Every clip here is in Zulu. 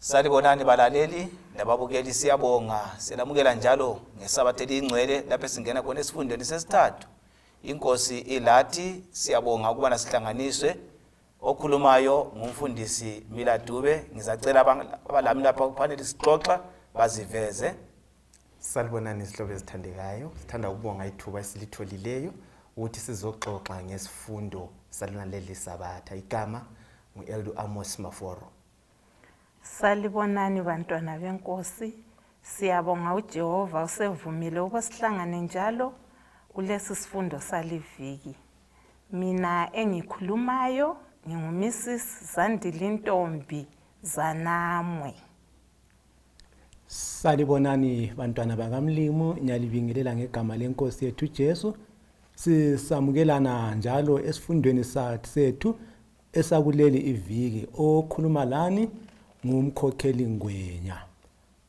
Salibonani balaleli nababukeli siyabonga silamukela njalo ngesabatha elingcwele lapho singena khona esifundweni sesithathu. Inkosi ilathi siyabonga ukuba nasihlanganiswe okhulumayo ngumfundisi Miladube. Ngizacela abalami lapha kufanele sixoxa baziveze. Salibonani izihlobo ezithandekayo, sithanda ukubonga ithuba esilitholileyo ukuthi sizoxoxa ngesifundo salonaleli sabatha. Igama ngu-Elder Amos Maforo. Salibonani bantwana benkosi, siyabonga uJehova usevumile ukuba sihlangane njalo kulesi sifundo saliviki. Mina engikhulumayo nginguMrs Zandilintombi Zanamwe. Salibonani bantwana bakamlimu, nyalibingelela ngegama lenkosi yethu Jesu. Sisamukelana njalo esifundweni sethu esakuleli iviki. Okhuluma lani ngumkhokheli Ngwenya.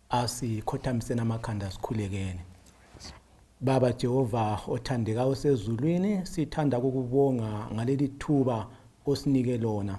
Asikhothamseni amakhanda sikhulekene. Baba Jehova othandeka osezulwini, sithanda ukubonga ngaleli thuba osinike lona.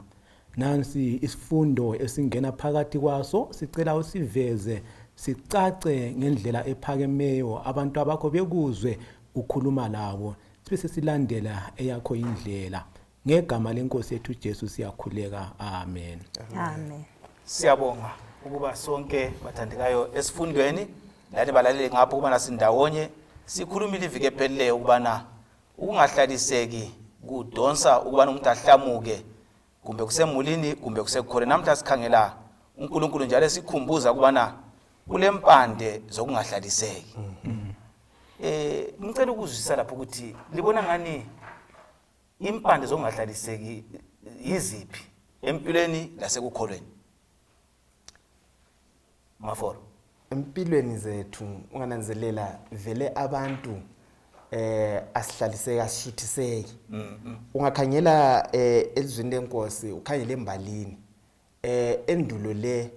Nansi isifundo esingena phakathi kwaso, sicela usiveze sicace ngendlela ephakemeyo abantu abakho bekuzwe ukhuluma labo, sibe sesilandela eyakho indlela. Ngegama lenkosi yethu Jesu siyakhuleka. Amen. Amen. Siyabonga ukuba sonke bathandekayo esifundweni lani balaleli ngapho kuba nasindawonye sikhulumile iviki ephelileyo ukubana ukungahlaliseki kudonsa ukubana umuntu ahlamuke kumbe kusemulini kumbe kusekhona. Namhla sikhangela uNkulunkulu njalo esikhumbuza ukubana kulempande zokungahlaliseki. Ngicela ukuzwisisa lapho ukuthi libona ngani impande zokungahlaliseki yiziphi empilweni lasekukholweni. Maforo. Empilweni zethu ungananzelela vele abantu asihlaliseka asishuthiseki. Ungakhangela elizweni lenkosi, ukhangele embalini. Endulo le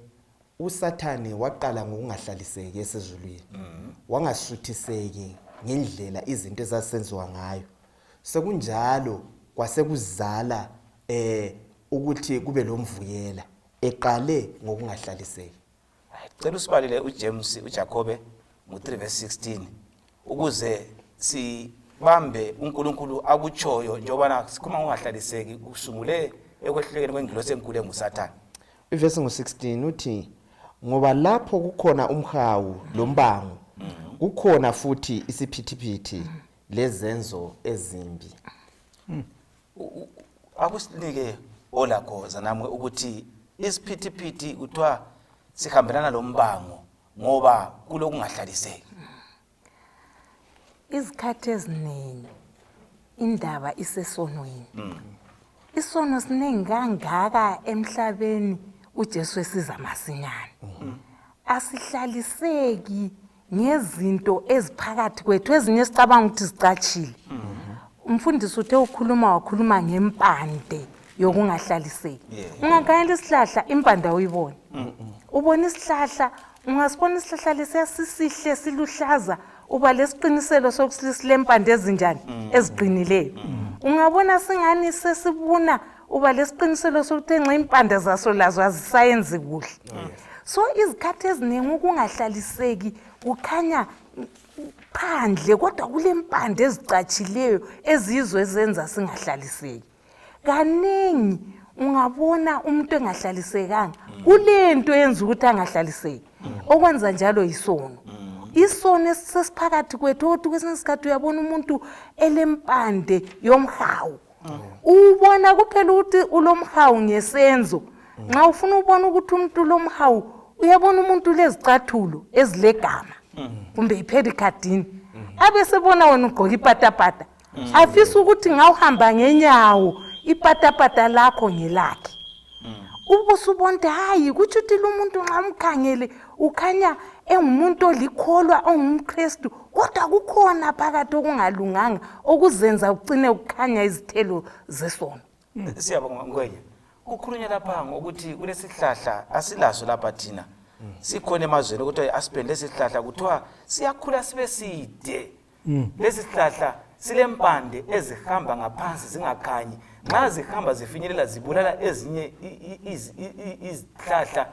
uSathane waqala ngokungahlaliseki esezulwini. Wangashuthiseki ngendlela izinto ezasenziwa ngayo. Sekunjalo kwasekuzala ukuthi kube lomvuyela eqale ngokungahlaliseki. Cela usibalile uJames uJakobe ngo3:16 ukuze sibambe uNkulunkulu akutshoyo njengoba sikhuluma ngokungahlaliseki kusungule ekwehlulekeni kwengilosi enkulu enguSathane. Ivesi ngo16 uthi ngoba lapho kukhona umhawu lombango kukhona futhi isiphithiphithi lezenzo ezimbi. Akusinike olakho Zanamwe ukuthi isiphithiphithi kuthiwa sihambelana lombango ngoba kulokungahlaliseki. Izikhathi eziningi indaba isesonweni. Isono siningi kangaka emhlabeni uJesu esiza masinyane. Asihlaliseki ngezinto eziphakathi kwethu ezinye sicabanga ukuthi zicachile. Umfundisi uthe wakhuluma ngempande yokungahlaliseki. Ungakhangela isihlahla impande uyibona. Ubona isihlahla, ungasibona isihlahla lesiyasihle siluhlaza, uba lesiqiniselo sokuthi lempande ezinjani eziqinileyo. Ungabona singani sesibuna uba lesiqiniselo sokuthi nxa impande zaso lazo azisayenzi kuhle. So izikhathi eziningi ukungahlaliseki kukhanya phandle kodwa kulempande ezicachileyo ezizo ezenza singahlaliseki. Kaningi ungabona umuntu engahlalisekanga kulento yenza ukuthi angahlaliseki. Okwenza njalo isono. Isono esisiphakathi kwethu ukuthi kwesinye isikhathi uyabona umuntu elempande yomhawu. Ubona kuphela ukuthi ulomhawu ngesenzo. Nxa ufuna ubona ukuthi umuntu ulomhawu uyabona umuntu lezicathulo ezilegama kumbe ipedicardini. Abesebona wena ugqoka ipatapata. Afisa ukuthi ngawuhamba ngenyawo ipatapata lakho ngelakhe. Ubusubonde hayi kuthi uthi lo muntu ngamkhangele ukhanya engumuntu olikholwa ongumKristu kodwa kukhona phakathi okungalunganga okuzenza ucine ukukhanya izithelo zesono. Siyabonga Ngwenya. Kukhulunywa lapha ngokuthi kulesihlahla asilaso lapha thina. Sikhona emazweni ukuthi asipende lesihlahla kuthiwa siyakhula sibe side. Lesi sihlahla silempande ezihamba ngaphansi zingakhanyi. Nxa zihamba zifinyelela zibulala ezinye izihlahla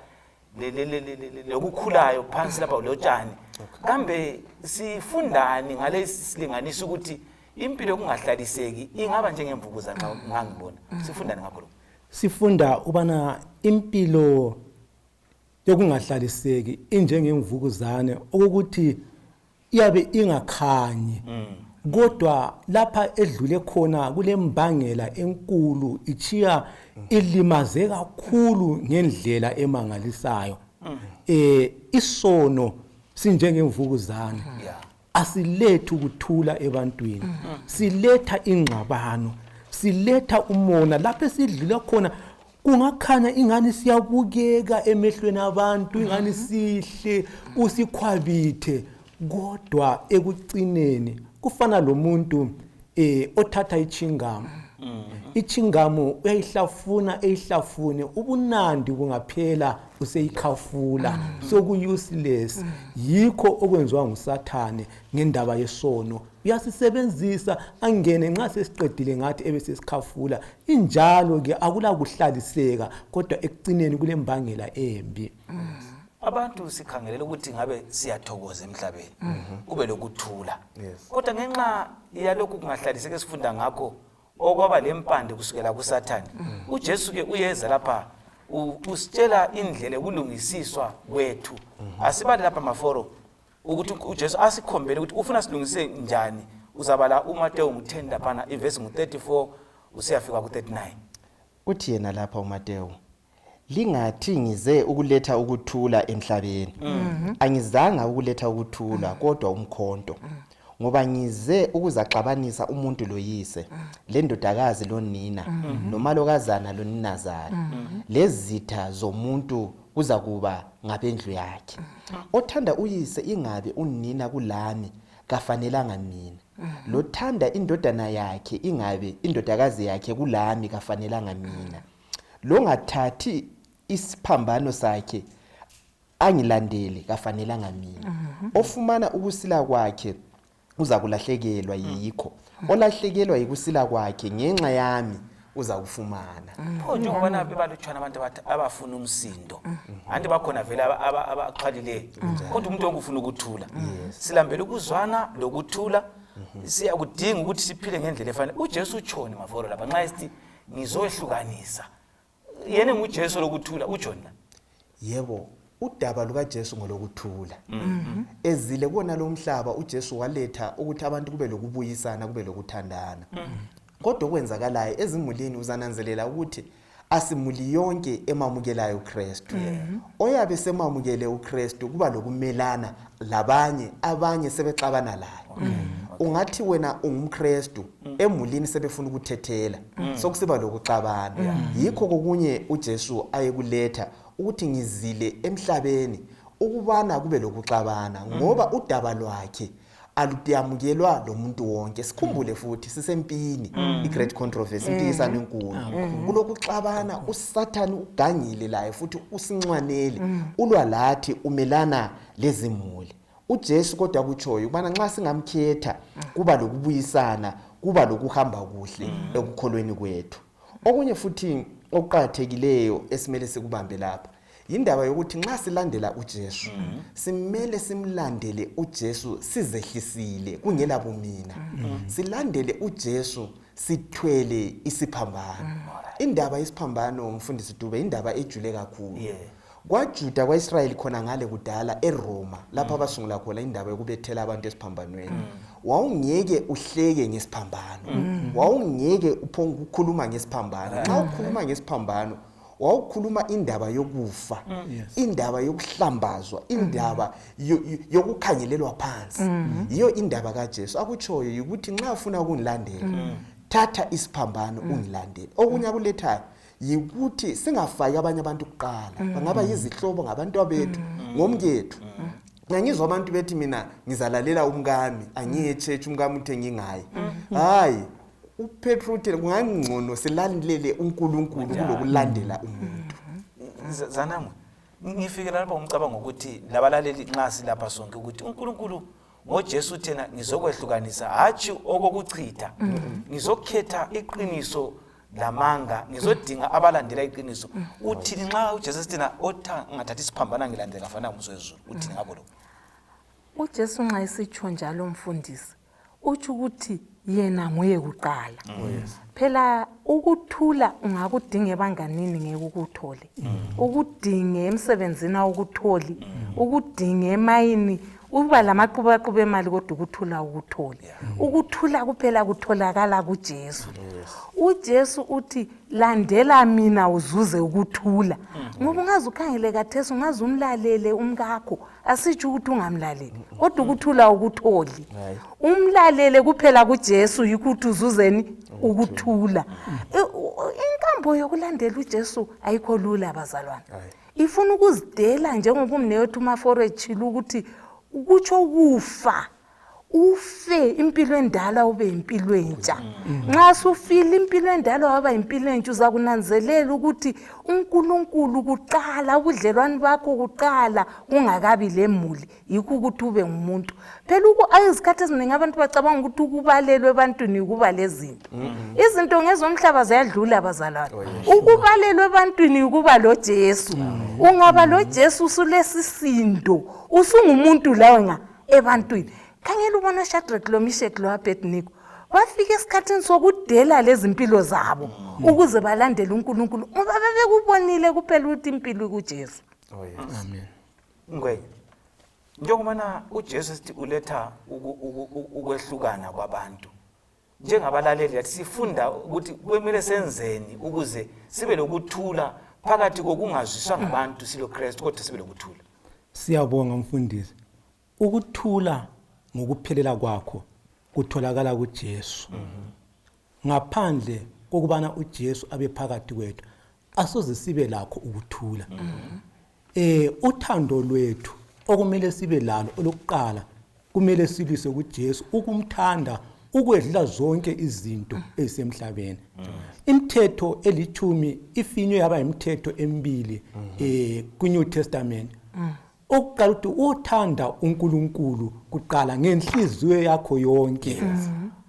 lokukhulayo phansi lapha lotshani. Kambe sifundani ngalesi silinganiso ukuthi impilo yokungahlaliseki ingaba njengemvukuzane nxa ngangibona. Sifundani ngakho lokho? Sifunda ubana impilo yokungahlaliseki injengemvukuzane ukuthi iyabe ingakhanyi. Kodwa lapha edlule khona kulembangela enkulu ichiya ilimaze kakhulu ngendlela emangalisayo. Isono sinjengemvukuzane. Asiletha ukuthula ebantwini. Siletha ingxabano, siletha umona lapho esidlula khona kungakhanya ingani siyabukeka emehlweni abantu, ingani sihle usikhwabithe, kodwa ekucineni kufana lomuntu othatha ichingamo. Ichingamo uyayihlafuna eyihlafune ubunandi kungaphela useyikhafula, soku-useless. Yikho okwenziwa nguSathane ngendaba yesono. Uyasisebenzisa angene nxa sesiqedile ngathi ebesesikhafula. Injalo ke akula kuhlaliseka, kodwa ekucineni kulembangela embi. Abantu sikhangelela ukuthi ngabe siyathokoza emhlabeni kube lokuthula. Kodwa ngenxa yalokhu kungahlaliseki esifunda ngakho okwaba lempande kusukela kuSathane, uJesu ke uyeza lapha usitshela indlela yokulungisiswa kwethu. Asibali lapha maforo ukuthi uJesu asikhombele ukuthi ufuna silungise njani. Uzabala uMateyu 10 lapha ivesi 34 usiyafika ku39. Uthi yena lapha uMateyu, lingathi ngize ukuletha ukuthula emhlabeni. Angizanga ukuletha ukuthula kodwa umkhonto. Ngoba ngize ukuzaxabanisa umuntu loyise, lendodakazi lonina, nomalokazana loninazana. Lezitha zomuntu kuzakuba ngabendlu yakhe. Othanda uyise ingabe unina kulami kafanelanga mina. Lothanda indodana yakhe ingabe indodakazi yakhe kulami kafanelanga mina. Longathathi isiphambano sakhe angilandele kafanelanga mina. Ofumana ukusila kwakhe uza kulahlekelwa yikho. Olahlekelwa yikusila kwakhe ngenxa yami uza kufumana. Pho ngibona bebalutshwana abantu abafuna umsindo. Anti bakhona vele abaqhalileyo. Kodwa umuntu ongufuna ukuthula. Silambele ukuzwana lokuthula. Siyakudinga ukuthi siphile ngendlela efanele. UJesu utshoni maforo lapha nxa isithi ngizohlukanisa. Yena nguJesu lokuthula uJona. Yebo, udaba lukaJesu ngolokuthula. Ezile kona lo mhlaba uJesu waletha ukuthi abantu kube lokubuyisana, kube lokuthandana. Kodwa okwenzakalayo ezimulini uzananzelela ukuthi asimuli yonke emamukelayo uKristu. Oyabe semamukele uKristu kuba lokumelana labanye, abanye sebexabana laye. Ungathi wena ungumKristu emulini sebefuna ukuthethela, sokusiba lokuxabana. Yikho kokunye uJesu ayekuletha ukuthi ngizile emhlabeni ukubana kube lokuxabana, ngoba udaba lwakhe aluyamukelwa lo muntu wonke. Sikhumbule futhi sisempini i-great controversy, impikisano enkulu. Kulokuxabana uSathane ugangile laye futhi usinxwanele ulwa lathi umelana lezimuli. uJesu kodwa kutshoyo ukubana nxa singamkhetha kuba lokubuyisana, kuba lokuhamba kuhle ekukholweni kwethu. Okunye futhi okuqhathekileyo esimele sikubambe lapha indaba yokuthi nxa silandela uJesu simele simlandele uJesu sizehlisile kungela bomina. Silandele uJesu sithwele isiphambano. Indaba yesiphambano umfundisi Dube indaba ejule kakhulu. KwaJuda kwaIsrael khona ngale kudala eRoma lapha abasungula khona indaba yokubethela abantu esiphambanweni. Wawungeke uhleke ngesiphambano. Wawungeke uphonga ukukhuluma ngesiphambano. Xa ukhuluma ngesiphambano wawukhuluma indaba yokufa, indaba yokuhlambazwa, indaba yokukhangelelwa phansi. Yiyo indaba kaJesu akutshoyo ukuthi nxa ufuna ukungilandela thatha isiphambano ungilandele. Okunye akulethayo yikuthi singafaki abanye abantu kuqala, bangaba yizihlobo ngabantu bethu, ngomkethu. Ngangizwa abantu bethi mina ngizalalela umkami, angiye church umkami uthe ngingayi. Hayi, uPetro uthi kungangcono silalele uNkulunkulu kulokulandela umuntu. Zanamwe ngifikela lapha umcabanga ukuthi labalaleli nxa silapha sonke ukuthi uNkulunkulu ngoJesu thena ngizokwehlukanisa hatshi okokuchitha. Ngizokhetha iqiniso lamanga ngizodinga abalandela iqiniso uthini nxa uJesu sithina ngathathi isiphambana ngilandela afana umso wezulu uthini ngabo lo uJesu nxa isitsho njalo mfundisi uthi ukuthi yena nguye kuqala phela ukuthula ungakudinga ebanganini ngeke ukuthole ukudinga emsebenzini ukutholi ukudinga emayini uba lamaqhubaqhube emali kodwa ukuthula ukuthola ukuthula kuphela kutholakala kuJesu uJesu uthi landela mina uzuze ukuthula ngoba ungaze ukhangele kathesi ungaze umlalele umkakho asitsho ukuthi ungamlaleli kodwa ukuthula ukutholi umlalele kuphela kuJesu ukuthi uzuzeni ukuthula inkambo yokulandela uJesu ayikho lula bazalwane ifuna ukuzidela njengoba umnewethu uMaforo echila ukuthi ukutsho ukufa ufe impilo endala ube impilo entsha nxa sufile impilo endala waba impilo entsha uza kunanzelela ukuthi uNkulunkulu kuqala ubudlelwane bakho kuqala kungakabi lemuli yikho ukuthi ube ngumuntu phela ayizikhathi eziningi abantu bacabanga ukuthi ukubalelwe ebantwini kuba lezinto izinto ngezomhlaba ziyadlula abazalwane ukubalelwe ebantwini kuba lo Jesu ungaba lo Jesu usulesisindo usungumuntu lawe ebantwini khangela ubona Shadrach lo Meshach lo Abednego bafika esikhathini sokudela lezi impilo zabo ukuze balandele uNkulunkulu ngoba bebekubonile kuphela ukuthi impilo kuJesu amen ngwe njengoba uJesu sithi uletha ukwehlukana kwabantu njengabalaleli yathi sifunda ukuthi kumele senzeni ukuze sibe lokuthula phakathi kokungazwiswa ngabantu silo Kristu kodwa sibe lokuthula siyabonga mfundisi ukuthula ngokuphelela kwakho kutholakala kuJesu ngaphandle kokubana uJesu abe phakathi kwethu asoze sibe lakho ukuthula uthando lwethu okumele sibe lalo olokuqala kumele silise kuJesu ukumthanda ukwedlula zonke izinto ezisemhlabeni imithetho elithumi ifinywe yaba imithetho emibili ku-New Testament okuqala ukuthi uthanda uNkulunkulu kuqala ngenhliziyo yakho yonke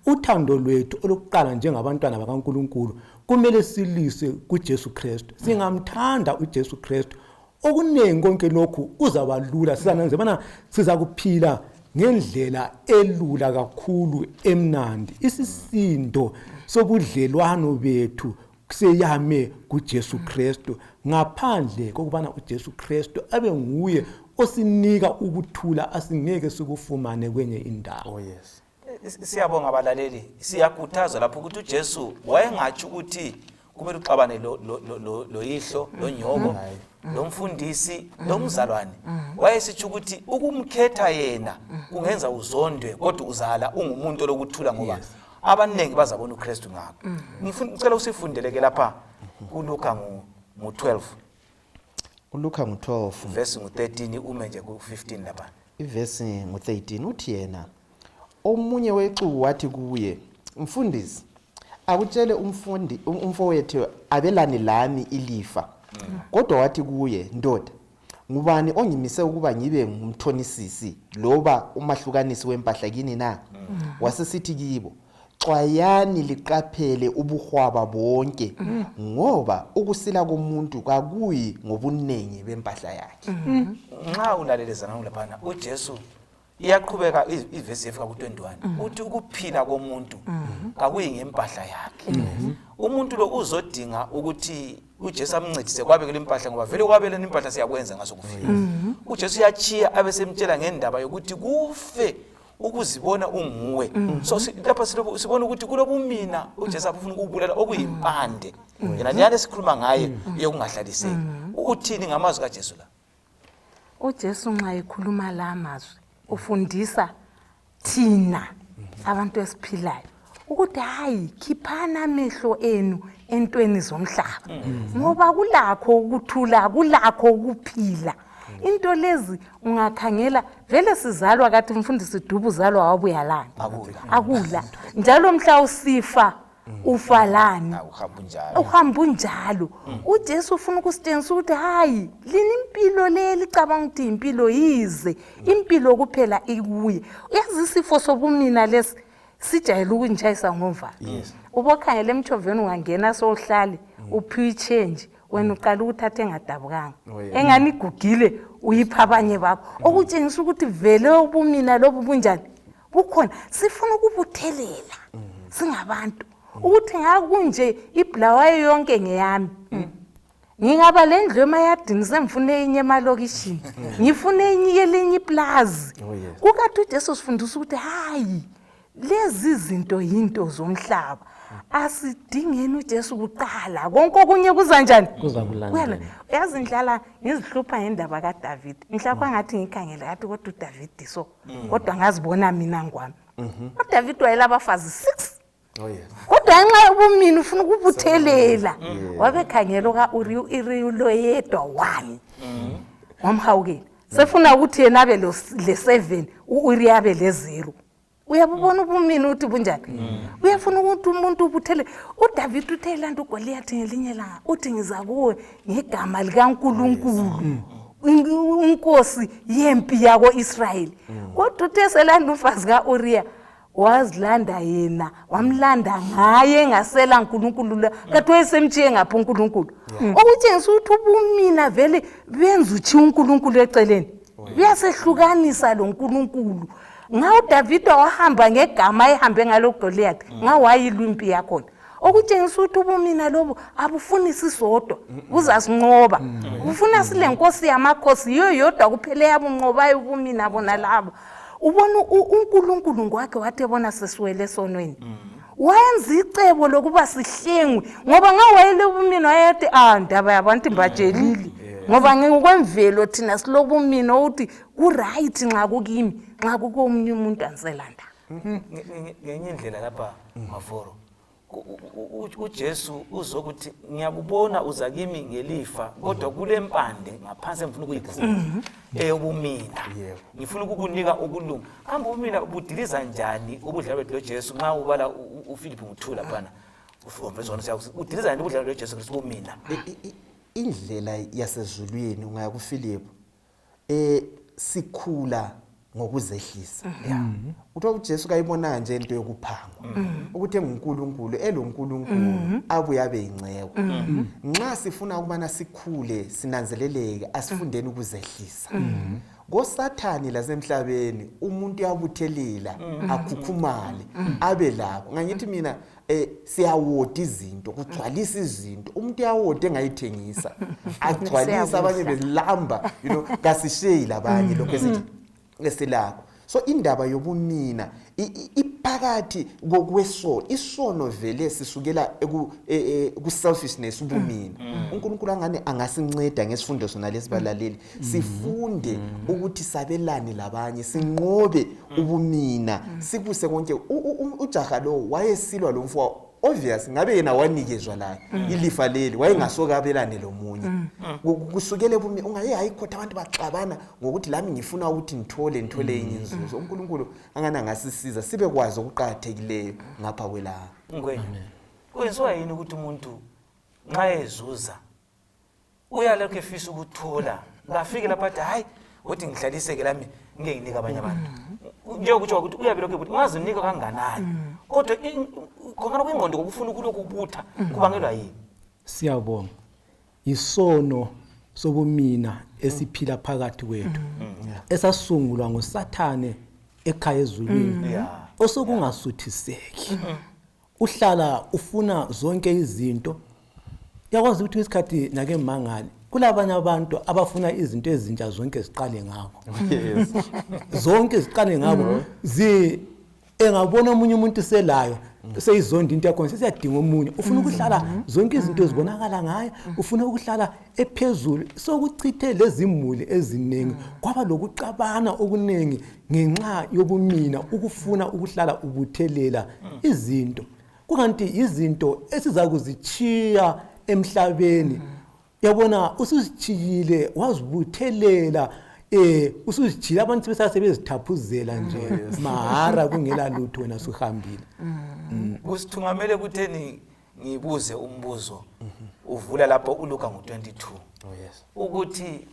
uthando lwethu olokuqala njengabantwana bakaNkulunkulu kumele silise kuJesu Kristu singamthanda uJesu Kristu okuningi konke lokhu uzabalula sizananzebana siza kuphila ngendlela elula kakhulu emnandi isisindo sobudlelwano bethu seyame kuJesu Kristu ngaphandle kokubana uJesu Kristu abe nguye osinika ukuthula asingeke sikufumane kwenye indawo siyabonga abalaleli siyakhuthaza lapho ukuthi uJesu wayengathi ukuthi kumele uxabane lo yihlo lo nyoko lo mfundisi lo mzalwane wayesithi ukuthi ukumkhetha yena kungenza uzondwe kodwa uzala ungumuntu lokuthula ngoba abaningi bazabona uKristu ngakho ngicela usifundeleke lapha kuLuka ngo12 uLuka ngo12 verse ngo13 ume nje ku15 lapha iverse ngo13 uthi yena omunye wexuku wathi kuye mfundisi akutshele umfowethu abelane lami ilifa kodwa wathi kuye ndoda ngubani ongimise ukuba ngibe ngumthonisisi loba umahlukanisi wempahla kini na wasesithi kibo xwayani liqaphele ubuhwaba bonke ngoba ukusila komuntu kakuyi ngobunengi bempahla yakhe nxa ulalelezana ngolaphana uJesu iyaqhubeka ivesi efika ku21 uthi ukuphila komuntu kakuyi ngempahla yakhe umuntu lo uzodinga ukuthi uJesu amncedise kwabe kule impahla ngoba vele kwabe le impahla siyakwenza ngaso kufika uJesu yachiya abesemtshela ngendaba yokuthi kufe ukuzibona unguwe so lapha sibona ukuthi kulobumina uJesu afuna ukubulala okuyimpande yena liyane sikhuluma ngaye yokungahlaliseki uthini ngamazwi kaJesu la uJesu nxa ekhuluma la mazwi ufundisa thina abantu esiphilayo ukuthi hayi khiphana amehlo enu entweni zomhlaba ngoba kulakho ukuthula kulakho ukuphila into lezi ungakhangela vele sizalwa kathi mfundisi Dubu uzalwa wabuyalana akula njalo mhla usifa ufalani uhamba unjalo uJesu ufuna ukusitshengisa ukuthi hayi lini impilo le licabanga ukuthi impilo yize impilo kuphela ikuye uyazi isifo sobumina lesi sijayele ukunitshayisa ngomva ubokhangela emchoveni ungangena sohlali uphiwe change wena uqala ukuthatha engadabukanga engani igugile uyipha abanye bakho okutshengisa ukuthi vele ubumina lobu bunjani bukhona sifuna ukubuthelela singabantu ukuthi ngakunje iblawayo yonke ngeyami ngingaba lendlu emayadini semfune enye emalokishini ngifune enye elinye iplaza kukathi uJesu sifundisa ukuthi hayi lezi zinto yinto zomhlaba asidingeni uJesu kuqala konke okunye kuzanjani kuzakulandela yazi ndlala ngizihlupha ngendaba kaDavid mhlawumbe ngathi ngikhangela ngathi kodwa uDavid so kodwa ngazibona mina ngwami uDavid wayela abafazi 6 kodwa nxa ubumini ufuna ukubuthelela wabekhangela ka-Uri lo yedwa 1 wamhawukela sefuna ukuthi yena abe le-7 u-Uri abe le-0 uyabubona ubumini uthi bunjani uyafuna ukuthi umuntu ubuthele uDavid uthe lento uGoliath ngelinye langa uthi ngiza kuwe ngegama likaNkulunkulu inkosi yempi yako-Israyeli kodwa uthe selanda umfazi ka-Uriya wazilanda yena wamlanda ngaye ngasela uNkulunkulu kathi wayesemtshiye ngapha uNkulunkulu okutshengisa ukuthi ubumina vele benza uthi uNkulunkulu eceleni buyasehlukanisa lo uNkulunkulu ngawo David wahamba ngegama ehambe ngalo Goliath ngawayilwa impi yakho okutshengisa ukuthi ubumina lobo abufuni sisodwa buzasinqoba ufuna sile nkosi yamakhosi yiyo yodwa kuphele yabunqobayo ubumina bona labo ubona uNkulunkulu ngwakhe wathi ebona sesiwele sonweni wayenza icebo lokuba sihlengwe ngoba ngawayele ubumina wayethi ndaba yabantu bajelile ngoba ngokwemvelo thina silobumina uthi ku-right nxa kukimi nxa kukomunye umuntu anselanda ngenye indlela lapha Maforo uJesu uzokuthi ngiyakubona uza kimi ngelifa kodwa kule mpande ngaphansi ngifuna ukuyikhuluma eyobumina ngifuna ukukunika ukulunga kambe ubumina ubudiliza njani ubudlalo loJesu nxa ubala uPhilip Mthula phana ufomvezona siyakuthi udiliza njani ubudlalo loJesu Kristu ubumina indlela yasezulwini ungaya kuPhilip sikhula ngokuzehlisa uthiwa uJesu kayibona nje into yokuphangwa ukuthi enguNkulunkulu eloNkulunkulu abuye abe inceko nxa sifuna ukubana sikhule sinanzeleleke asifundeni ukuzehlisa ngoSathani lasemhlabeni umuntu uyabuthelela akhukhumale abe lakho ngangithi mina siyawota izinto kugcwalisa izinto umuntu uyawota engayithengisa agcwalisa abanye belamba kasisheyi labanye lokho esilakho so indaba yobumina iphakathi kokwesono isono vele sisukela ku selfishness ubumina uNkulunkulu angane angasinceda ngesifundo sona lesibalaleli sifunde ukuthi sabelane labanye sinqobe ubumina sikuse konke ujaha lo wayesilwa lo mfwa obvious ngabe yena wanikezwa la ilifa leli wayengasokabelane lomunye kusukele ubumina ungaye hayikhotha abantu baxabana ngokuthi lami ngifuna ukuthi nithole enye inzuzo uNkulunkulu angana ngasisiza sibe kwazi ukuqhathekileyo ngapha kwela ngwenya kwenziwa yini ukuthi umuntu nxa ezuza uyalokho efisa ukuthola ngafike lapha athi hayi uthi ngihlaliseke lami ngeke nginika abanye abantu njengokuthi ukuthi uyabelokho ukuthi ungazinika kanganani kodwa khona kwingqondo kokufuna ukulokubutha kubangelwa yini siyabonga isono sobumina esiphila phakathi kwethu esasungulwa nguSathane ekhaya ezulwini osokungasuthiseki uhlala ufuna zonke izinto yakwazi ukuthi isikhathi nake mangali kulabanye abantu abafuna izinto ezintsha zonke ziqale ngabo zonke ziqale ngabo engabona umunye umuntu selayo seyizonda into yakho sesiyadinga omunye ufuna ukuhlala zonke izinto zibonakala ngaye ufuna ukuhlala ephezulu sokuchithe lezimuli eziningi kwaba lokucabana okuningi ngenxa yobumina ukufuna ukuhlala ubuthelela izinto kukanti izinto esizakuzichiya emhlabeni yabona usuzichiyile wazibuthelela usuzijila abantu besasebezithaphuzela nje mahara kungela lutho wena suhambile kusithungamele kutheni ngibuze umbuzo uvula lapho uLuka ngo22 ukuthi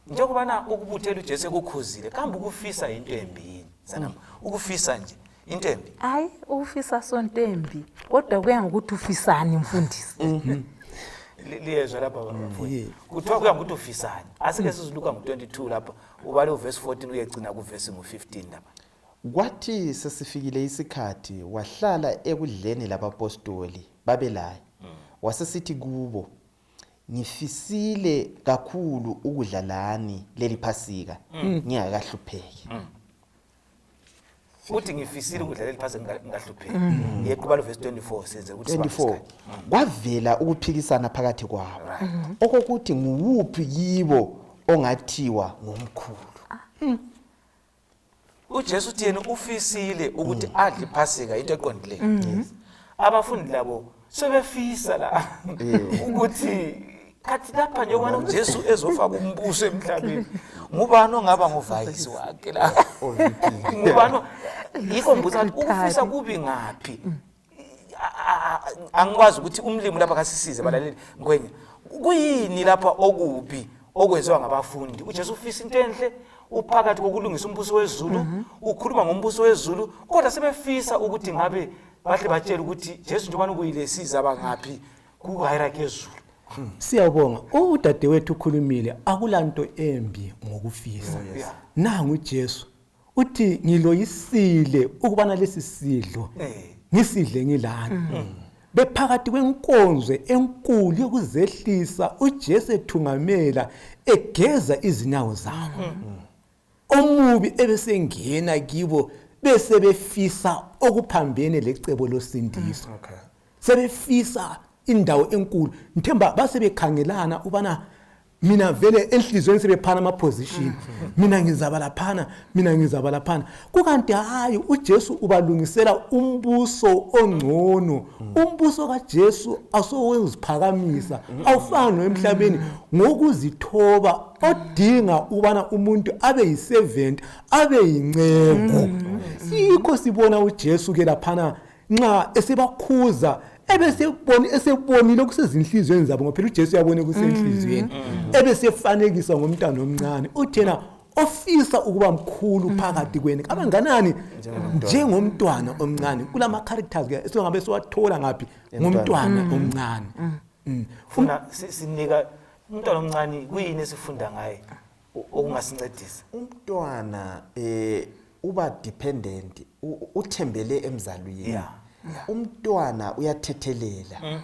njengoba ukubuthela uJesu ekukhuzile kambe ukufisa into embini sanama ukufisa nje intembi hayi ufisa sontembi kodwa kuya ngokuthi ufisani mfundisi. liyezwa lapha bafundi kuthiwa kuya ngokuthi ufisani. Asike siziluka ngo-22 lapha ubale uverse 14 uyegcina kuverse ngo-15 lapha. Kwathi sesifikile isikhathi wahlala ekudleni labapostoli babelayo. Wasesithi kubo, ngifisile kakhulu ukudla lani leli Phasika ngingakahlupheki. Uthi ngifisile ukudla leli Phasika ngingahlupheki. Yequbala uverse 24 senze ukuthi 24 kwavela ukuphikisana phakathi kwabo. Okokuthi nguwuphi yibo ongathiwa ngomkhulu. uJesu uthi yena ufisile ukuthi adle iPhasika into eqondileyo. Abafundi labo sebefisa la ukuthi kathi lapha nje ngoba uJesu ezofaka umbuso emhlabeni ngubani ongaba nguvayisi wakhe la ngubani yikho mbuza ufisa kubi ngaphi. Angikwazi ukuthi umlimi lapha kasisize balaleli ngwenye kuyini lapha okubi okwenziwa ngabafundi. uJesu ufisa into enhle uphakathi kokulungisa umbuso wezulu ukhuluma ngombuso wezulu kodwa sebefisa ukuthi ngabe bahle batshela ukuthi Jesu njengoba ukuyilesiza abangaphi ku hierarchy yezulu. Siyabonga udadewethu ukhulumile akulanto embi ngokufisa. Nangu uJesu uthi ngiloyisile ukubana lesi sidlo ngisidle ngilana. Bephakathi kwenkonzo enkulu yokuzehlisa uJesu ethungamela egeza izinyawo zabo. Omubi ebesengena kibo bese befisa okuphambene lecebo losindiso. Sebefisa indawo enkulu ngithemba base bekhangelana ubana mina vele enhlizweni sebephana ama position mina ngizaba laphana kukanti hayi uJesu ubalungisela umbuso ongcono. Umbuso kaJesu asoweziphakamisa awufani emhlabeni ngokuzithoba odinga ubana umuntu abe yiservant abe yinceku. Yikho sibona uJesu ke laphana nxa esebakhuza esebonile okusezinhlizweni zabo ngoba phela uJesu yabona kusenhlizweni ebesefanekisa ngomntana omncane uthena ofisa ukuba mkhulu phakathi kwenu abanganani njengomntwana omncane kulama characters ke esingabe siwathola ngaphi ngomntwana omncane. Funa sinika umntwana omncane kuyini esifunda ngaye okungasincedisa. Umntwana uba dependent uthembele emzalweni. Umntwana uyathethelela.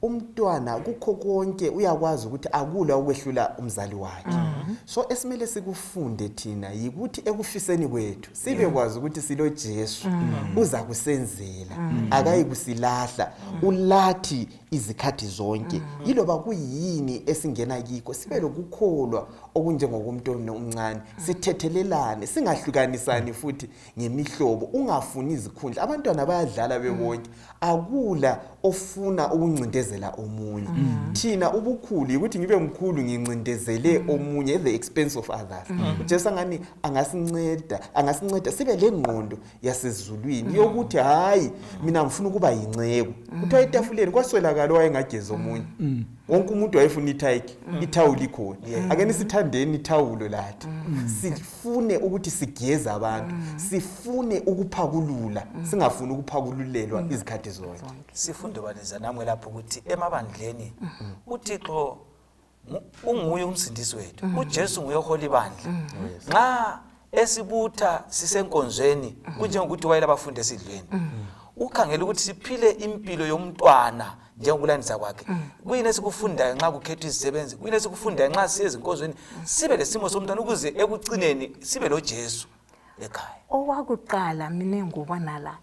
Umntwana kukho konke uyakwazi ukuthi akula ukwehlula umzali wakhe. So esimele sikufunde thina yikuthi ekufiseni kwethu sibe kwazi ukuthi silo Jesu uza kusenzela akayikusilahla ulathi izikhathi zonke. Yiloba kuyini esingena kiko sibe lokukholwa okunjengokumuntu omncane sithethelelane singahlukanisani futhi ngemihlobo ungafuni izikhundla. Abantwana bayadlala bebonke akula ofuna ukuncindezela omunye. Thina ubukhulu ukuthi ngibe mkhulu ngincindezele omunye at the expense of others. uJesu ngani angasinceda sibe lengqondo yasezulwini yokuthi hayi mina ngifuna ukuba yinceku. Kuthiwa etafuleni kwaswelakala wayengageza omunye. Wonke umuntu wayefuna ithawulo ikhona. Ake nisithandeni ithawulo lathi. Sifune ukuthi sigeze abantu. Sifune ukuphakulula. Singafuni ukuphakululelwa izikhathi zonke. Sifunde baneza namwe lapho ukuthi emabandleni uThixo unguye umsindisi wethu. uJesu nguye oholi bandla. Nxa esibutha sisenkonzweni kunjengokuthi wayela abafundi esidlweni. Ukhangela ukuthi siphile impilo yomntwana njengokulandisa kwakhe. Kuyini esikufundayo nxa kukhethwa izisebenzi? Kuyini esikufundayo nxa siye ezinkonzweni sibe lesimo somntwana ukuze ekucineni sibe lo Jesu ekhaya? Owakuqala mina ngubona la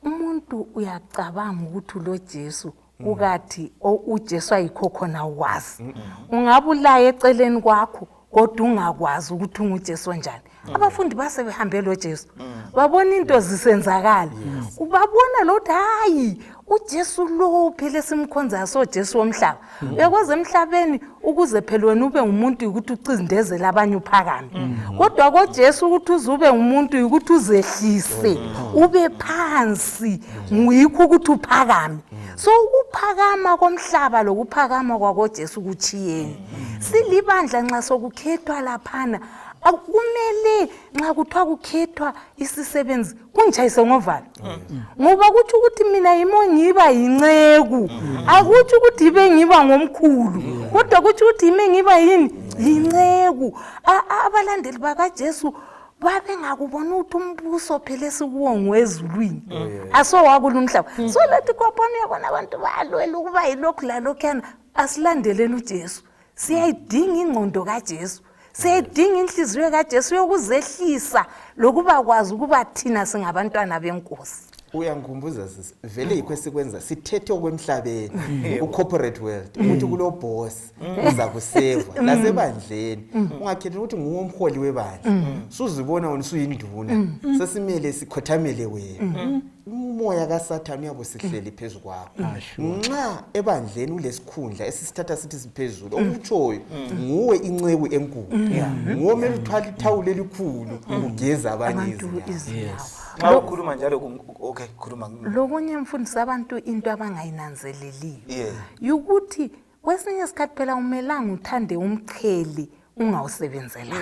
umuntu uyacabanga ukuthi lo Jesu ukathi uJesu ayikho khona wazi. Ungabulaye eceleni kwakho kodwa ungakwazi ukuthi unguJesu njani. Abafundi base behambe lo Jesu babona into zisenzakala. Ubabona lo hayi uJesu lo phela simkhonza so Jesu womhlaba. Uyakwazi emhlabeni ukuze phela wena ube umuntu ukuthi ucindezele abanye uphakame. Kodwa koJesu ukuthi uzube umuntu ukuthi uzehlise ube phansi nguyikho ukuthi uphakame. So ukuphakama komhlaba lokuphakama kwakoJesu kuchiyeni. Silibandla nxa sokukhethwa laphana Akumele nxa kuthiwa kukhethwa isisebenzi kungitshayise ngovalo. Ngoba kuthi ukuthi mina yimo ngiba yinceku. Akuthi ukuthi ibe ngiba ngomkhulu. Kodwa kuthi ukuthi ime ngiba yini? Yinceku. Abalandeli bakaJesu babe ngakubona ukuthi umbuso phela esikuwo ngwezulwini. Asowakula umhlaba. So lethi kwaphona uyabona abantu balwela ukuba yilokhu lalokhana asilandeleni uJesu. Siyayidinga ingqondo kaJesu. Siyayidinga inhliziyo kaJesu yokuzehlisa lokuba kwazi ukuba thina singabantwana benkosi. Uyangikhumbuza sisi vele yikho esikwenza sithethe okwemhlabeni ucorporate world ukuthi kulo boss uza kuseva nasebandleni ungakhethi ukuthi nguwomholi webandla suzibona wena usuyinduna sesimele sikhothamele wena umoya kaSathane uyabo sihleli phezulu kwakho nxa ebandleni ulesikhundla esisithatha sithi siphezulu okutshoyo nguwe inceku enkulu nguwe mele uthwala ithawula elikhulu ugeza abanye izinyawo. Xa ukhuluma njalo okay khuluma. Lokunye mfundisi abantu into abangayinanzeleliyo ukuthi kwesinye isikhathi phela umelanga uthande umqhele ungawusebenzela.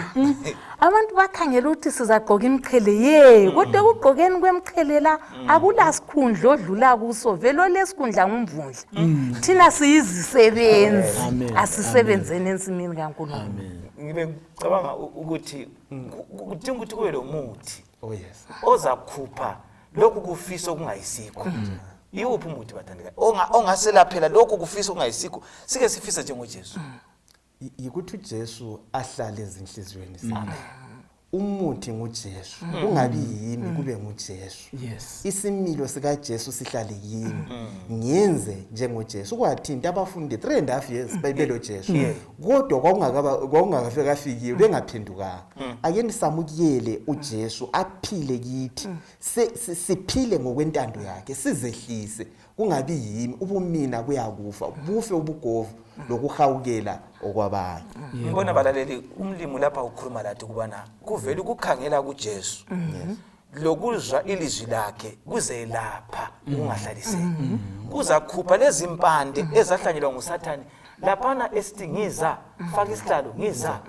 Abantu bakhangela ukuthi sizagqoka imqhele kodwa ukugqokeni kwemqhele la akulasikhundla odlula kuso vele lesikhundla ngumvundla. Thina siyizisebenzi asisebenzeni ensimini kaNkulunkulu. Ngibe ngicabanga ukuthi kudinga ukuthi kube lo muthi Oh yes. ozakhupha lokhu kufiso kungayisikho. Yiwuphi umuthi bathandeka ongasela phela lokhu kufiso kungayisikho sike sifisa njengoJesu. Yikuthi uJesu ahlale ezinhlizweni zakhe. Umuthi nguJesu kungabi yimi kube nguJesu. Isimilo sika Jesu sihlale yimi ngiyenze njengoJesu kwathinta abafundi 3.5 years bayibelo Jesu kodwa kwakungakafika fiki bengaphendukanga ake nisamukiyele uJesu aphile kithi siphile ngokwentando yakhe sizehlise kungabi yimi ubumina kuyakufa bufe ubugovu lokuhawukela okwabanye. Ngibona balaleli umlimi lapha ukhuluma lathi kubana kuvela ukukhangela kuJesu lokuzwa ilizwi lakhe kuze lapha ungahlaliseki kuzakhupha lezi impande ezahlanyelwa nguSathane laphana esitingiza faka isihlalo ngiza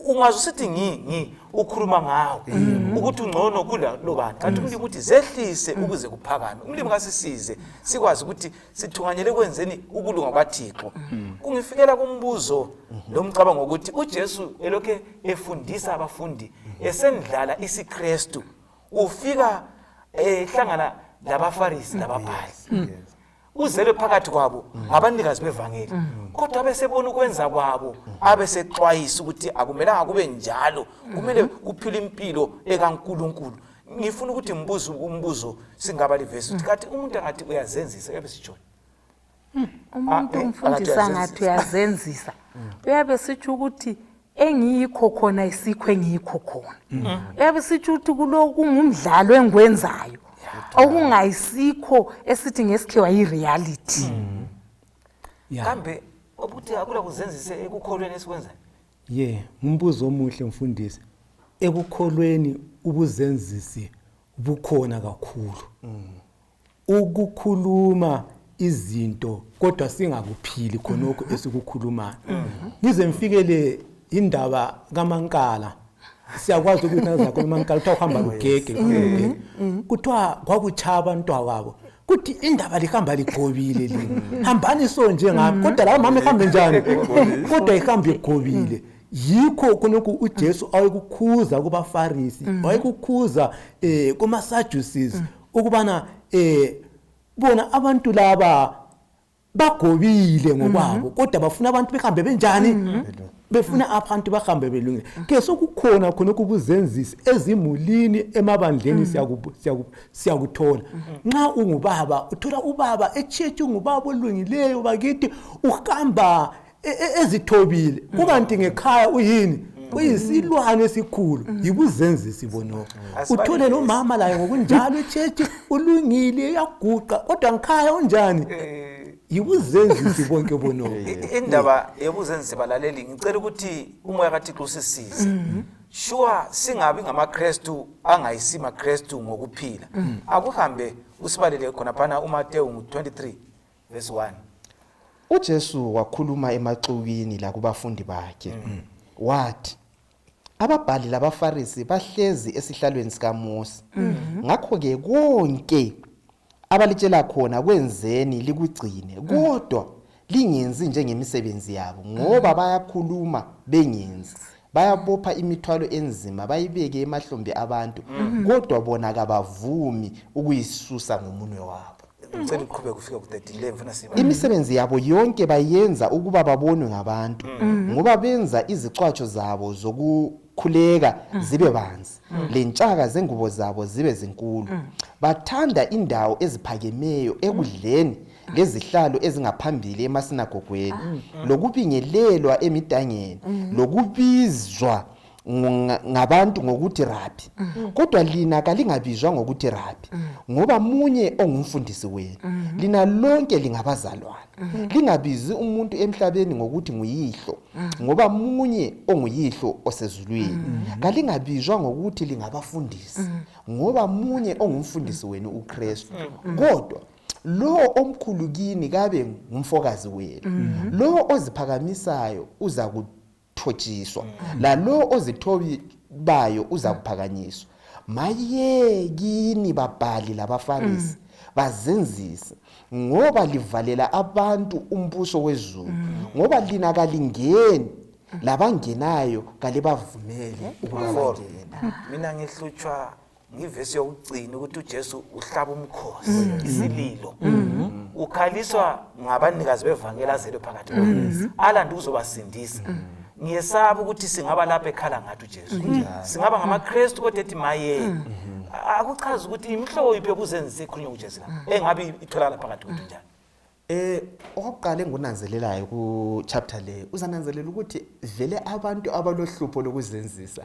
ungazi usithi ngi ukhuluma ngawo ukuthi ungcono kula lobani kanti umlimi ukuthi zehlise ukuze kuphakame umlimi kasisize sikwazi ukuthi sithunganyele kwenzeni ukulunga kwaThixo. Kungifikela kumbuzo lomcabango ukuthi uJesu elokhe efundisa abafundi esendlala isiKristu ufika ehlangana labaFarisi lababhali uzele phakathi kwabo abanikazi bevangeli kodwa besebona ukwenza kwabo abesexwayisa ukuthi akumelanga kube njalo kumele kuphile impilo ekaNkulunkulu. Ngifuna ukuthi umbuzo singaba livesi ukuthi kathi umuntu angathi uyazenzisa yabe sijona umuntu umfundisa ngathi uyazenzisa uyabe sithi ukuthi engiyikho khona isikho engiyikho khona uyabe sithi ukuthi kuloku kungumdlalo engwenzayo okungayisikho esithi ngesikhiwa yireality. Kambe obuthi akula kuzenzise ekukholweni esikwenzayo. Umbuzo omuhle mfundisi. Ekukholweni ubuzenzisi bukhona kakhulu. Ukukhuluma izinto kodwa singakuphili khonokho esikukhuluma. Ngize mfikele indaba kaMankala. Siyakwazi ukuthi nazakho eMankala utha uhamba ugege kuthiwa kwakuchaba abantwana babo kuthi indaba lihamba ligobile lini hambani so njengami kodwa la mama ehambe njani kodwa ihamba igobile. Yikho khonokho uJesu ayekukhuza kubaFarisi wayekukhuza kumaSadducees ukubana bona abantu laba bagobile ngokwabo kodwa bafuna abantu behambe benjani befuna abantu bahambe belungile ke sokukhona khona kubuzenzisi ezimulini emabandleni siyakuthola nxa ungubaba uthola ubaba echeche ungubaba olungileyo bakithi uhamba ezithobile kukanti ngekhaya uyini uyisilwane esikhulu yibuzenzisi bonoko uthole lo mama laye ngokunjalo echeche ulungile yaguqa kodwa ngekhaya unjani yibuzenzisi bonke bonoko. Indaba yebuzenzisi balaleli ngicela ukuthi umoya kaThixo usisize sure singabi ngamaKristu angayisima Kristu ngokuphila akuhambe usibalele khona phana uMateyu 23 verse 1. uJesu wakhuluma emaxukwini la kubafundi bakhe wathi ababhali labafarisi bahlezi esihlalweni sikaMose ngakho ke konke abalitshela khona kwenzeni likugcine kodwa lingenzi njengemisebenzi yabo ngoba bayakhuluma bengenzi bayabopha imithwalo enzima bayibeke emahlombe abantu kodwa bona kabavumi ukuyisusa ngomunwe wabo. Ngicela uqhubeke kufika ku-13 mfana siba. Imisebenzi yabo yonke bayenza ukuba babonwe ngabantu ngoba benza izicwatsho zabo zokukhuleka zibe banzi lentshaka zengubo zabo zibe zinkulu bathanda indawo eziphakemeyo ekudleni lezihlalo ezingaphambili emasinagogweni lokubingelelwa emidangeni lokubizwa ngabantu ngokuthi rabbi kodwa lina kalingabizwa ngokuthi rabbi ngoba munye ongumfundisi wenu lina lonke lingabazalwane lingabizi umuntu emhlabeni ngokuthi nguyihlo ngoba munye onguyihlo osezulwini kalingabizwa ngokuthi lingabafundisi ngoba munye ongumfundisi wenu uKristu kodwa lo omkhulu kini kabe ngumfokazi wenu lo oziphakamisayo uza kuthotshiswa la lo ozithobi bayo uza kuphakanyiswa maye kini babhali labafarisi bazenzisa ngoba livalela abantu umbuso wezulu ngoba lina kalingeni labangenayo kalibavumele ukubangena. Mina ngihlutshwa ngivesi yokugcina ukuthi uJesu uhlaba umkhosi isililo ukhaliswa ngabanikazi bevangela zelo phakathi kwethu alanda uzobasindisa. Ngiyesaba ukuthi singaba lapha ekhala ngathi uJesu singaba ngamaKristu kodwa ethi maye akuchaza ukuthi imhlobo iphe kuzenzisa ikhulunywa uJesu engabe itholakala phakathi kwethu njani. Oqala engunanzelelayo ku chapter le uzananzelela ukuthi vele abantu abalohlupho lokuzenzisa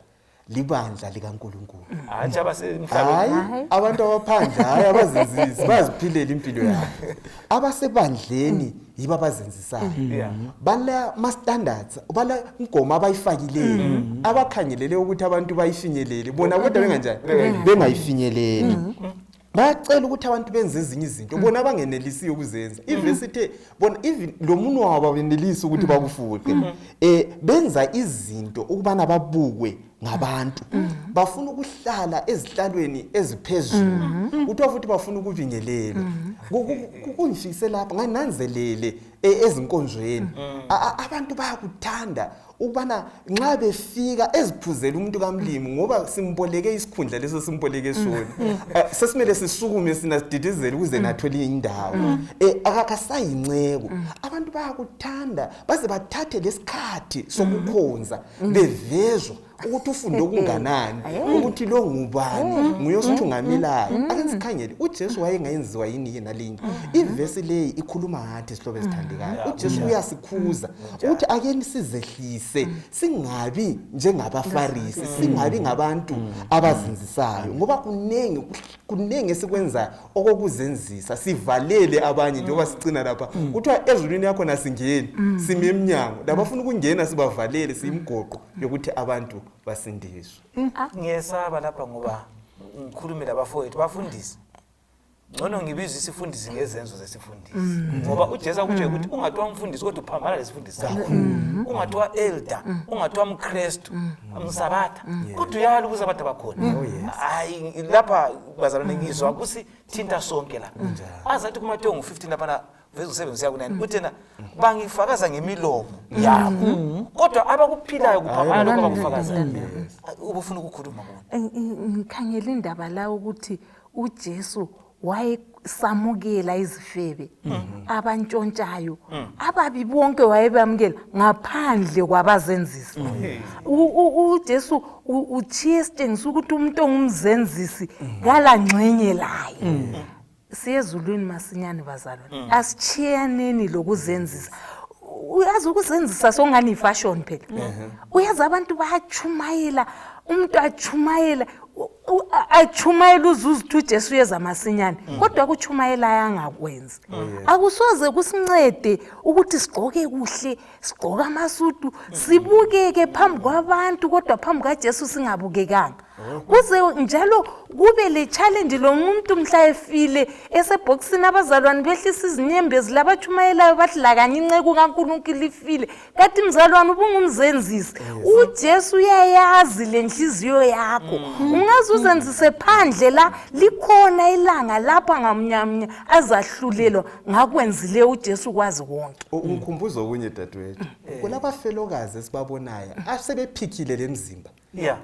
libandla likaNkulunkulu. Hayi abasemhlabeni. Abantu abaphandle hayi abazenzisi baziphilela impilo yabo. Abasebandleni yiba abazenzisayo. Bala ma standards, bala ingoma abayifakileyo, abakhangelele ukuthi abantu bayifinyelele. Bona kodwa benganjani? Bengayifinyeleli. Bayacela ukuthi abantu benze ezinye izinto bona bangenelisi ukuzenza. Ivesithe bona even lo muntu wabo benelisi ukuthi bakufuqe. Benza izinto ukubana babukwe ngabantu bafuna ukuhlala ezihlalweni eziphezulu uthiwa futhi bafuna ukubingelela kungifise lapha ngananzelele ezinkonzweni abantu bayakuthanda ukubana nxa befika eziphuzela umuntu kaMlimi ngoba simboleke isikhundla leso simboleke sona sesimele sisukume sinadidizela ukuze nathole indawo akakasayinceko abantu bayakuthanda baze bathathe lesikhathi sokukhonza bevezwa ukuthi ufunde okunganani ukuthi lo ngubani nguyosithungamelayo akensikhangele uJesu wayengayenziwa yini yena linye ivesi leyi ikhuluma ngathi sihlobo esithandekayo uJesu uyasikhuza ukuthi akeni sizehlise singabi njengabafarisi singabi ngabantu abazinzisayo ngoba kunenge esikwenza okokuzenzisa sivalele abanye njengoba sicina lapha kuthiwa ezulwini yakho nasingeni sime eminyango labafuna ukungena sibavalele siyimgoqo yokuthi abantu basindiswe. Ngiyesaba lapha ngoba ngikhulumela abafowethu bafundisi. Ngcono ngibiza isifundisi ngezenzo zesifundisi. Ngoba uJesu akutshe ukuthi ungathiwa umfundisi kodwa uphambana lesifundisi sakho. Ungathiwa elder, ungathiwa umKristu, umsabatha. Kodwa uyala ukuzabatha bakhona. Hayi lapha bazalwane ngizwa ukuthi thinta sonke la. Azathi kuMateyu 15 lapha verse 7 siya ku9 uthena bangifakaza ngemilomo yabo kodwa abakuphilayo kuphambana lokho abakufakaza ubufuna ukukhuluma bona ngikhangela indaba la ukuthi uJesu wayesamukela izifebe abantshontshayo ababi bonke wayebamukela ngaphandle kwabazenzisi uJesu uchiye sitshengisa ukuthi umuntu ongumzenzisi kala ngxenye laye siyezulwini masinyane bazalwane asichiyaneni lokuzenzisa uyazi ukuzenzisa songani fashion phela uyazi abantu bayachumayela umuntu achumayela uzuzu uJesu yeza masinyane kodwa kuchumayela yangakwenzi akusoze kusincede ukuthi sigqoke kuhle sigqoka amasudu sibukeke phambi kwabantu kodwa phambi kaJesu singabukekanga kuze njalo kube le challenge lo muntu mhla efile eseboxini abazalwane behlisa izinyembezi labachumayelayo bathi la kanye inceke kaNkulunkulu ifile kathi mzalwane ubungumzenzisi uJesu uyayazi lenhliziyo yakho ungaze uzenzise phandle la likhona ilanga lapha ngamnyamnya azahlulelwa ngakwenzile uJesu kwazi konke ungikhumbuza okunye dadewethu kulabafelokazi esibabonayo asebephikile lemzimba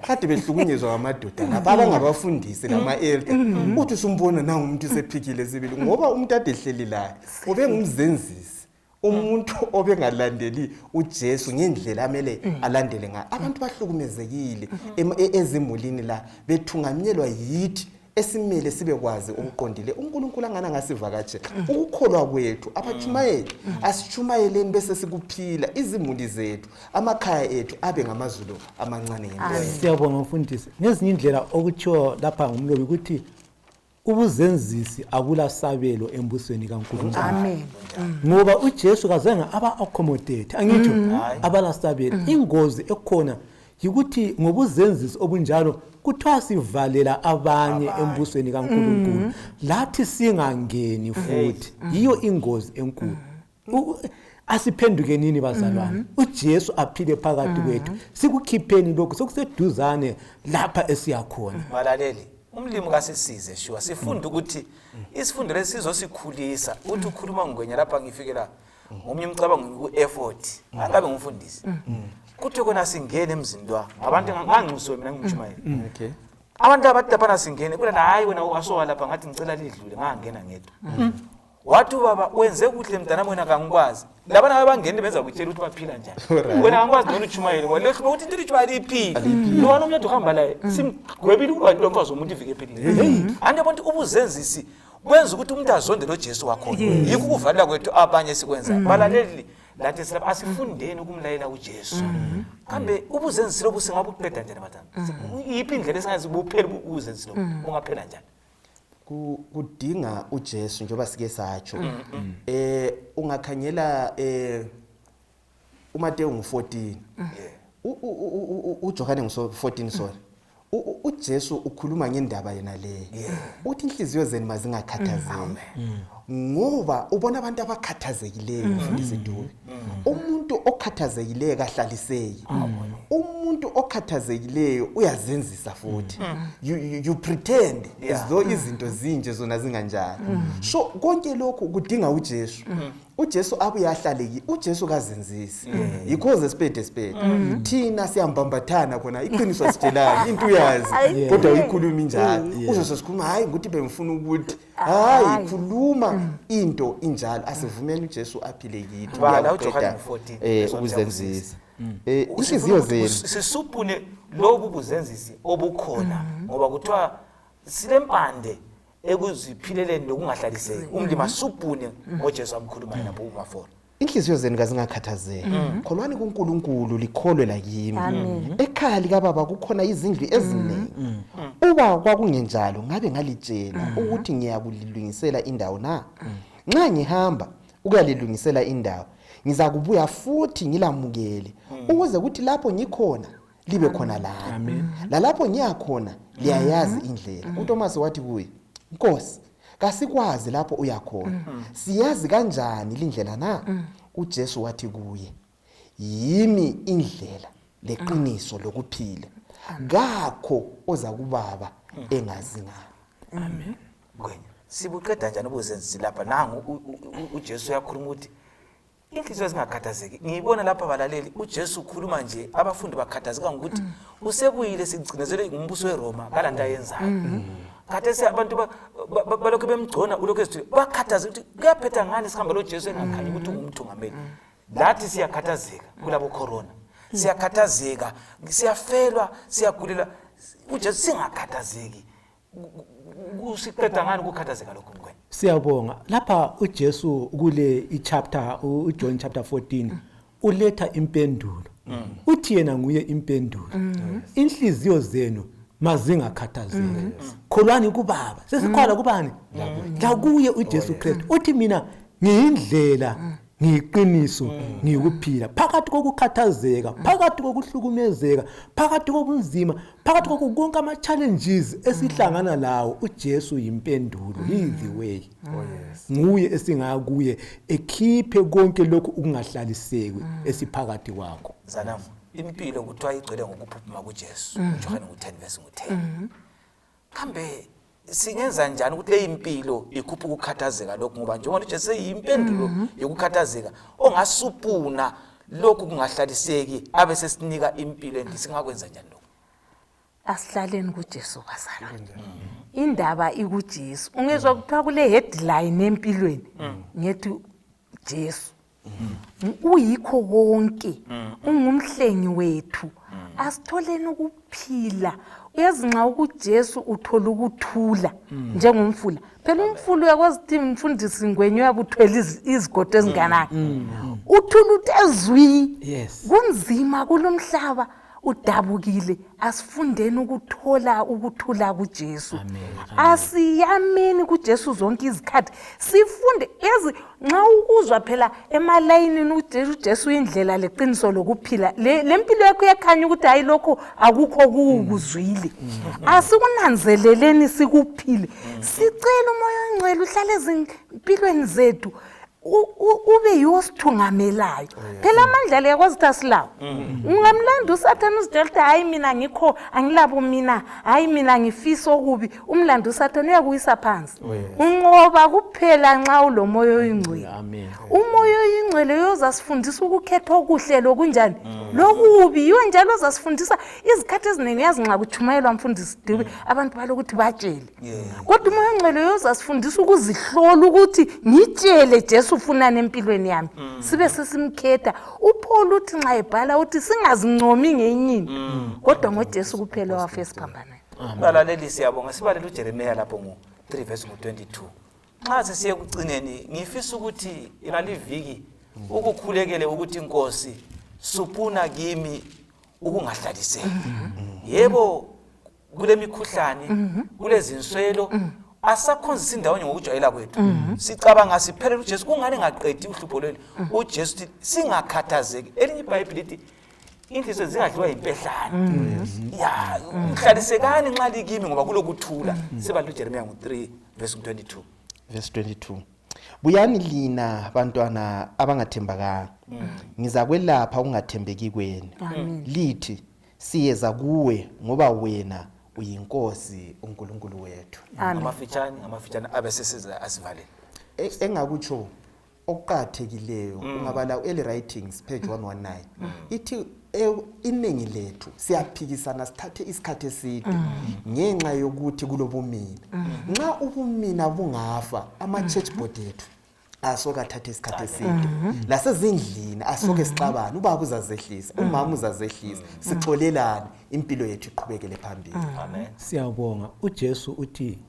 kade behlukunyezwa ngamadoda ngaba ngabafundisi lama-elder uthi usumbona nangu umuntu usephikile sibili ngoba umuntu ade ehleli la ubengumzenzisi umuntu obengalandeli uJesu ngendlela amele alandele ngayo abantu bahlukumezekile ezimulini la bethunganyelwa yithi esimele sibekwazi ukuqondile uNkulunkulu angana ngasivakatshe ukukholwa kwethu abachumayeli asichumayeleni bese sikuphila izimuli zethu amakhaya ethu abe ngamazulu amancane ngempela siyabonga mfundisi ngezinye indlela okutshiwo lapha ngumlobi ukuthi ubuzenzisi akulasabelo embusweni kaNkulunkulu amen ngoba uJesu kazange aba-accommodate angitsho abalasabelo ingozi ekhona yikuthi ngobuzenzisi obunjalo kuthiwa sivalela abanye embusweni kaNkulunkulu lathi singangeni futhi yiyo ingozi enkulu asiphendukenini bazalwane uJesu aphile phakathi kwethu sikukhipheni lokho sokuseduzane lapha esiyakhona balaleli umlimi kasisize sure sifunda ukuthi isifundo lesizosikhulisa uthi ukhuluma ngwenya lapha ngifikela ngomnye umcabango ku-effort angabe ngumfundisi kuthi kona singene emzindwa abantu nganxuswe mina ngichumayela okay abantu abadabana singene kula hayi wena wasowa lapha ngathi ngicela lidlule ngangena ngedwa wathi baba wenze kuhle mntana wena kangikwazi labana abangene benza ukutshela ukuthi baphila njani wena angikwazi noma uchumayele ngoba lekho ukuthi into ichumayela iphila lo wena umntu uhamba la simgwebile ubantu lokwazi umuntu ivike ephilile ande abantu ubuzenzisi kwenza ukuthi umuntu azonde lo Jesu wakho yikho ukuvalela kwethu abanye sikwenza balaleli lathi silapha asifundeni ukumlayela uJesu kambe ubuzenzisi lobu singabuqeda njani batana yiphi indlela esingazi buphela ubuzenzisi lobu ungaphela njani kudinga uJesu njengoba sike satsho ungakhanyela uMateyu ngo14 uJohane ngo14 sorry uJesu ukhuluma ngendaba yena le uthi inhliziyo zenu mazingakhathazeki ngoba ubona abantu abakhathazekileyo mfundisi Dube umuntu okhathazekileyo kahlaliseki umuntu okhathazekileyo uyazenzisa futhi you pretend as though izinto zinje zona zinganjani so konke lokho kudinga uJesu uJesu abuye ahlaleki uJesu kazenzisi yikho spade thina siyambambathana khona iqiniso sitshelana into uyazi kodwa uyikhuluma njalo uzosesikhuluma hayi ukuthi bengifuna ukuthi hayi khuluma into injalo asivumeni uJesu aphile kithi bala uJohane 14 ukuzenzisa inhliziyo zenu sisupune lobu buzenzisi obukhona ngoba kuthiwa silempande ekuziphileleni nokungahlaliseki umlimi asupune ngoJesu amkhuluma nabo umafona inhliziyo zenu kazingakhathazeki kholwani kuNkulunkulu likholwe la kimi ekhaya lika baba kukhona izindlu eziningi uba kwakungenjalo ngabe ngalitshela ukuthi ngiyakulilungisela indawo na nxa ngihamba ukuyalilungisela indawo ngizakubuya futhi ngilamukele ukuze ukuthi lapho ngikhona libe khona lami lapho ngiyakhona liyayazi indlela uThomas wathi kuye Nkosi kasikwazi lapho uyakhona siyazi kanjani indlela na uJesu wathi kuye yimi indlela leqiniso lokuphila ngakho oza kubaba engazi ngani amen ngwenya sibuqeda njani ubuzenzisi lapha nangu uJesu uyakhuluma ukuthi inhliziyo zingakhathazeki ngiyibona lapha balaleli uJesu ukhuluma nje abafundi bakhathazeka ngokuthi usebuyile sigcinezele ngumbuso weRoma kalanda yenzayo khathesi abantu balokho bemgcona ulokho ezithi bakhathaza ukuthi kuyaphetha ngani sihamba lo Jesu engakhanyi ukuthi ungumthungameli lathi siyakhathazeka kulabo corona siyakhathazeka siyafelwa siyagulela uJesu singakhathazeki kusiqeda ngani ukukhathazeka lokho ngwena siyabonga lapha uJesu kule ichapter uJohn chapter 14 uletha impendulo uthi yena nguye impendulo inhliziyo zenu mazingakhathazeki kholwani kubaba sesikholwa kubani la kuye uJesu Kristu uthi mina ngiyindlela ngiyiqiniso ngikuphila phakathi kokukhathazeka phakathi kokuhlukumezeka phakathi kobunzima phakathi kokonke ama challenges esihlangana lawo uJesu yimpendulo he the way nguye esingakuye ekhiphe konke lokhu ukungahlaliseki esiphakathi kwakho zanam impilo kuthiwa igcwele ngokuphuphuma kuJesu Johana 10:10 kambe singenza njani ukuthi le impilo ikhuphe ukukhathazeka lokhu ngoba njengoba uJesu eyimpendulo yokukhathazeka ongasupuna lokhu kungahlaliseki abe sesinika impilo endisingakwenza njani lokho asihlaleni kuJesu bazalwa indaba ikuJesu ungezwa kuthiwa kule headline empilweni ngethi Jesu uyikho konke ungumhlengi wethu asitholeni ukuphila uyazi nxa ukuJesu uthola ukuthula njengomfula phela umfula uyakwazi ukuthi mfundisi ngwenye uyabuthwela izigodo ezinganani uthula utezwi kunzima kulomhlaba udabukile asifundeni ukuthola ukuthula kuJesu asiyameni kuJesu zonke izikhathi sifunde yazi nxa ukuzwa phela emalayinini uJesu indlela leqiniso lokuphila lempilo yakho yakhanya ukuthi hayi lokho akukho kukuzwile asikunanzeleleni sikuphile sicela umoya ongcwele uhlale ezimpilweni zethu ube yosithungamelayo phela amandla leyakwazi ukuthi asilawo ungamlanda uSathane usidelta hayi mina ngikho angilabo mina hayi mina ngifisa okubi umlando uSathane uyakuyisa phansi unqoba kuphela nxa ulomoya oyingcwele umoya oyingcwele yozasifundisa ukukhetha okuhle lokunjani lokubi yiyo njalo ozasifundisa izikhathi eziningi yazi nxa kuchumayelwa mfundisi Dube abantu balokuthi batshele kodwa umoya oyingcwele yozasifundisa ukuzihlola ukuthi ngitshele Jesu ufunana empilweni yami sibe sesimkhetha uPaul uthi nxa ebhala uthi singazincomi ngenyini kodwa ngoJesu kuphela wafa esiphambanayo balaleli siyabonga sibalela uJeremiya lapho ngo 3:22 nxa sesiye kucineni ngifisa ukuthi ingaliviki ukukhulekele ukuthi inkosi supuna kimi ukungahlaliseki yebo kule mikhuhlane kulezi nswelo asakhonzisa indawo ngokujwayela kwethu sicabanga siphelele uJesu kungani ngaqedi uhlupho lweli uJesu singakhathazeki elinye iBhayibheli lithi inhliziyo zingadliwa impehlane ya uhlalisekani nxa likimi ngoba kulokuthula sibala uJeremiya ngo3:22 buyani lina bantwana abangathembakanga ngizakwelapha ukungathembeki kwenu lithi siyeza kuwe ngoba wena uyinkosi uNkulunkulu wethu amafitshane abesesiza asivalele engakutsho okuqathekileyo ungabala early writings page 119 ithi iningi lethu siyaphikisana sithathe isikhathi eside ngenxa yokuthi kulobumina nxa ubumina bungafa ama church board ethu asoka thatha isikhathi eside lasezindlini asoke sixabana ubaba uzazehlisa umama uzazehlisa sixolelana impilo yethu iqhubekele phambili amen siyabonga uJesu uthi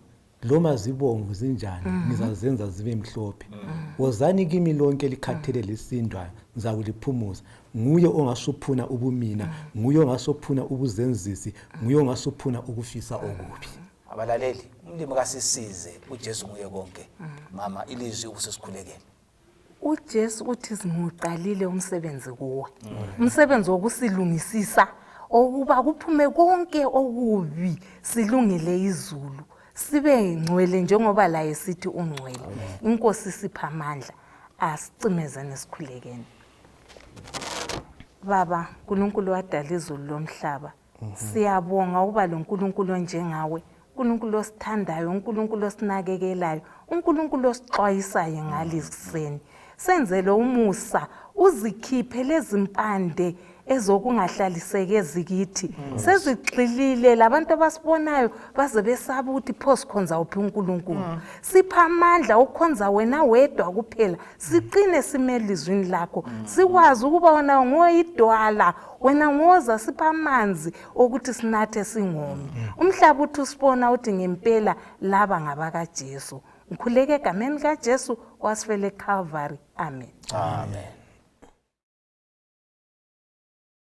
loma zibongo zinjani nizazenza zibe mhlophe wozani kimi lonke likhathele lisindwayo ngizakuliphumuza nguye ongasuphuna ubumina nguye ongasophuna ubuzenzisi nguye ongasophuna ukufisa okubi abalaleli umlimi kasisize uJesu nguye konke mama ilizwi ubusesikhulekela uJesu uthi singuqalile umsebenzi kuwe umsebenzi wokusilungisisa okuba kuphume konke okubi silungile izulu sibe ngcwele njengoba la esithi ungcwele inkosi sipha amandla asicimezane esikhulekeni baba uNkulunkulu wadala izulu lomhlaba siyabonga ukuba lo Nkulunkulu onjengawe uNkulunkulu osithandayo uNkulunkulu osinakekelayo uNkulunkulu osixwayisayo ngaliseni senzele umusa uzikhiphe lezimpande ezokungahlaliseki ezikithi sezigxilile labantu abasibonayo baze besaba ukuthi pho sikhonza uphi uNkulunkulu sipha amandla ukukhonza wena wedwa kuphela siqine simele izwini lakho sikwazi ukuba wena ngoyidwala wena ngoza sipha amanzi ukuthi sinathe singomi umhlaba uthi usibona uthi ngempela laba ngabakaJesu ngikhuleke egameni kaJesu wasifele eCalvary amen amen